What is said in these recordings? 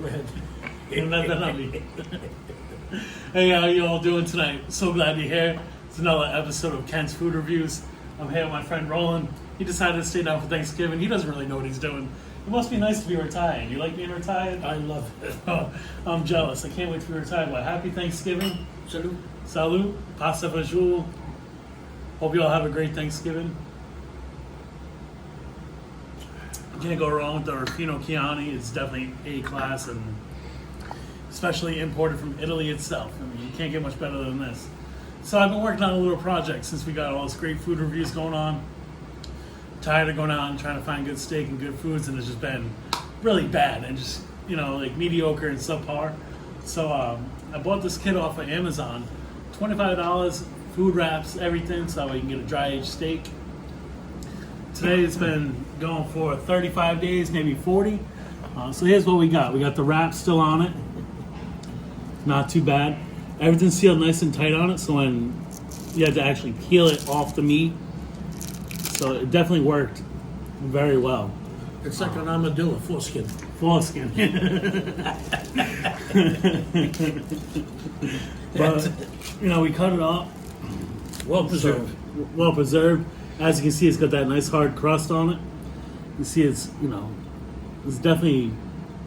ahead. Nothing on me. Hey, how you all doing tonight? So glad you're here. It's another episode of Ken's Food Reviews. I'm here with my friend Roland. He decided to stay down for Thanksgiving. He doesn't really know what he's doing. It must be nice to be retired. You like being retired? I love it. Oh, I'm jealous. I can't wait to be retired. Well, happy Thanksgiving. Salute. Salut. Pasta fajoule. Hope you all have a great Thanksgiving. Can't go wrong with the Rufino Chianti. It's definitely A class and especially imported from Italy itself. I mean, you can't get much better than this. So I've been working on a little project since we got all this great food reviews going on. Tired of going out and trying to find good steak and good foods, and it's just been really bad and just, like mediocre and subpar. So I bought this kit off of Amazon. $25, food wraps, everything, so we can get a dry aged steak. Today it's been going for 35 days, maybe 40. So here's what we got. We got the wrap still on it. Not too bad. Everything's sealed nice and tight on it, so when you had to actually peel it off the meat. So it definitely worked very well. It's like an armadillo, foreskin. Foreskin. But, we cut it up. Well preserved. Well preserved. As you can see, it's got that nice hard crust on it. You see it's, it's definitely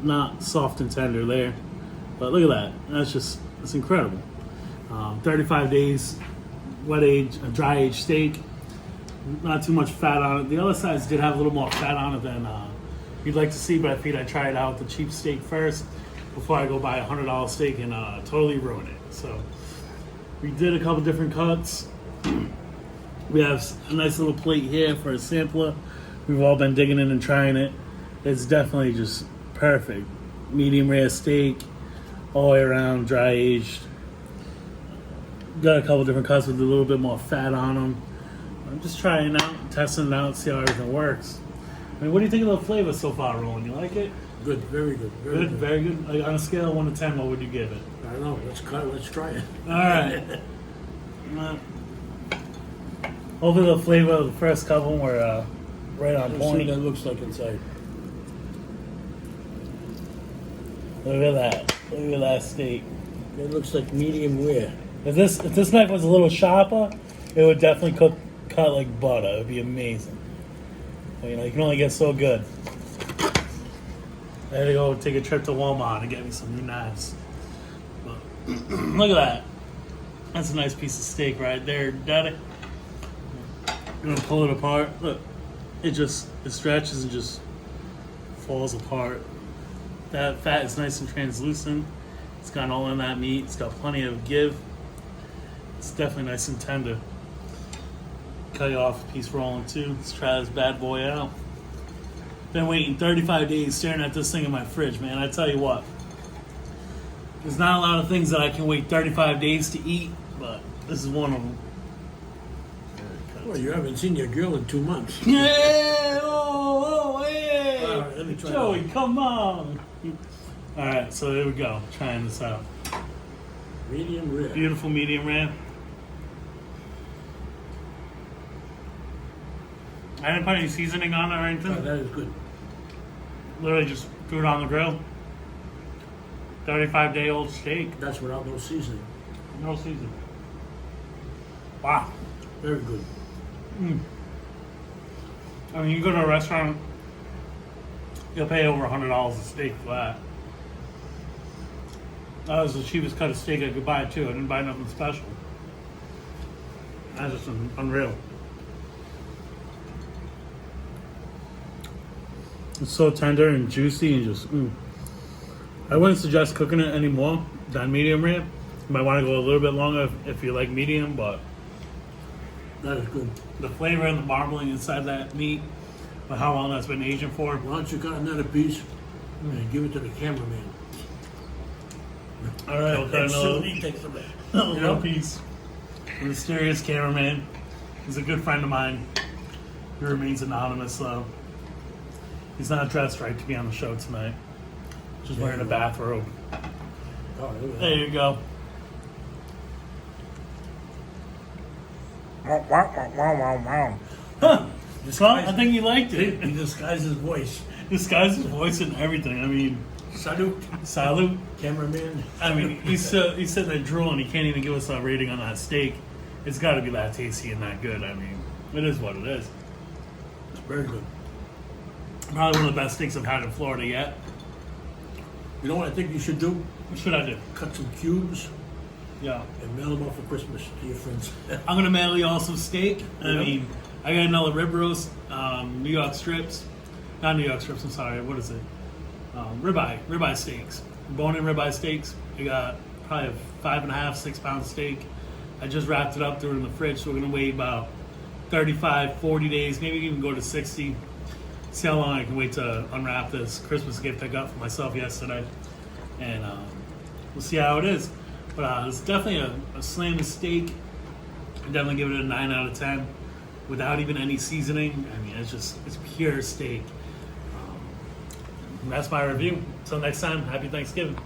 not soft and tender there. But look at that. It's incredible. 35 days, wet age, a dry aged steak. Not too much fat on it. The other sides did have a little more fat on it than you'd like to see, but I figured I'd try it out with the cheap steak first before I go buy a $100 steak and totally ruin it. So we did a couple different cuts. We have a nice little plate here for a sampler. We've all been digging in and trying it. It's definitely just perfect. Medium rare steak, all the way around, dry aged. Got a couple different cuts with a little bit more fat on them. I'm just trying it out, testing it out, see how everything works. I mean, what do you think of the flavor so far, Roland? You like it? Good, very good. Good, very good. Like, on a scale of 1 to 10, what would you give it? I don't know. Let's try it. All right. Hopefully the flavor of the first couple were right on Let's see point. what that looks like inside. Look at that. Look at that steak. It looks like medium rare. If this knife was a little sharper, it would definitely cut like butter. It would be amazing. But, you can only get so good. I had to go take a trip to Walmart and get me some new knives. But, look at that. That's a nice piece of steak right there, Daddy. I'm gonna pull it apart. Look, it stretches and just falls apart. That fat is nice and translucent. It's got all in that meat. It's got plenty of give. It's definitely nice and tender. Cut you off a piece rolling too. Let's try this bad boy out. Been waiting 35 days staring at this thing in my fridge, man. I tell you what. There's not a lot of things that I can wait 35 days to eat, but this is one of them. Well, you haven't seen your girl in 2 months. Yeah! Oh, hey! All right, let me try Joey, that. come on! Alright, so there we go. Trying this out. Medium rare. Beautiful medium rare. I didn't put any seasoning on it or anything. Oh, that is good. Literally just threw it on the grill. 35-day-old steak. That's without no seasoning. No seasoning. Wow. Very good. I mean, you go to a restaurant, you'll pay over $100 a steak for that. That was the cheapest cut of steak I could buy, too. I didn't buy nothing special. That's just unreal. It's so tender and juicy and just, I wouldn't suggest cooking it anymore than medium rare. You might want to go a little bit longer if you like medium, but That is good. the flavor and the marbling inside that meat, but how long that's been aging for. Why don't you cut another piece and give it to the cameraman? All right, we'll cut And see another what he thinks of it. little piece. The mysterious cameraman. He's a good friend of mine. He remains anonymous, though. He's not dressed right to be on the show tonight. Just wearing a bathrobe. Oh, look at There that. you go. Huh. Well, I think he liked it. He disguised his voice. Disguised his voice and everything. I mean, Salute, Salute. cameraman. I mean, he's sitting there drooling. He can't even give us a rating on that steak. It's got to be that tasty and that good. I mean, it is what it is. It's very good. Probably one of the best steaks I've had in Florida yet. You know what I think you should do? What should I do? Cut some cubes Yeah. and mail them out for Christmas to your friends. I'm gonna mail you all some steak. I Yeah. mean, I got another rib roast, New York strips, not New York strips. I'm sorry. What is it? Ribeye steaks, bone-in ribeye steaks. I got probably a 5.5, 6 pound steak. I just wrapped it up, threw it in the fridge. So we're gonna wait about 35, 40 days, maybe even go to 60. See how long I can wait to unwrap this Christmas gift I got for myself yesterday, and we'll see how it is. But it's definitely a slamming steak. I definitely give it a 9 out of 10 without even any seasoning. I mean, it's pure steak. And that's my review. Until next time, happy Thanksgiving.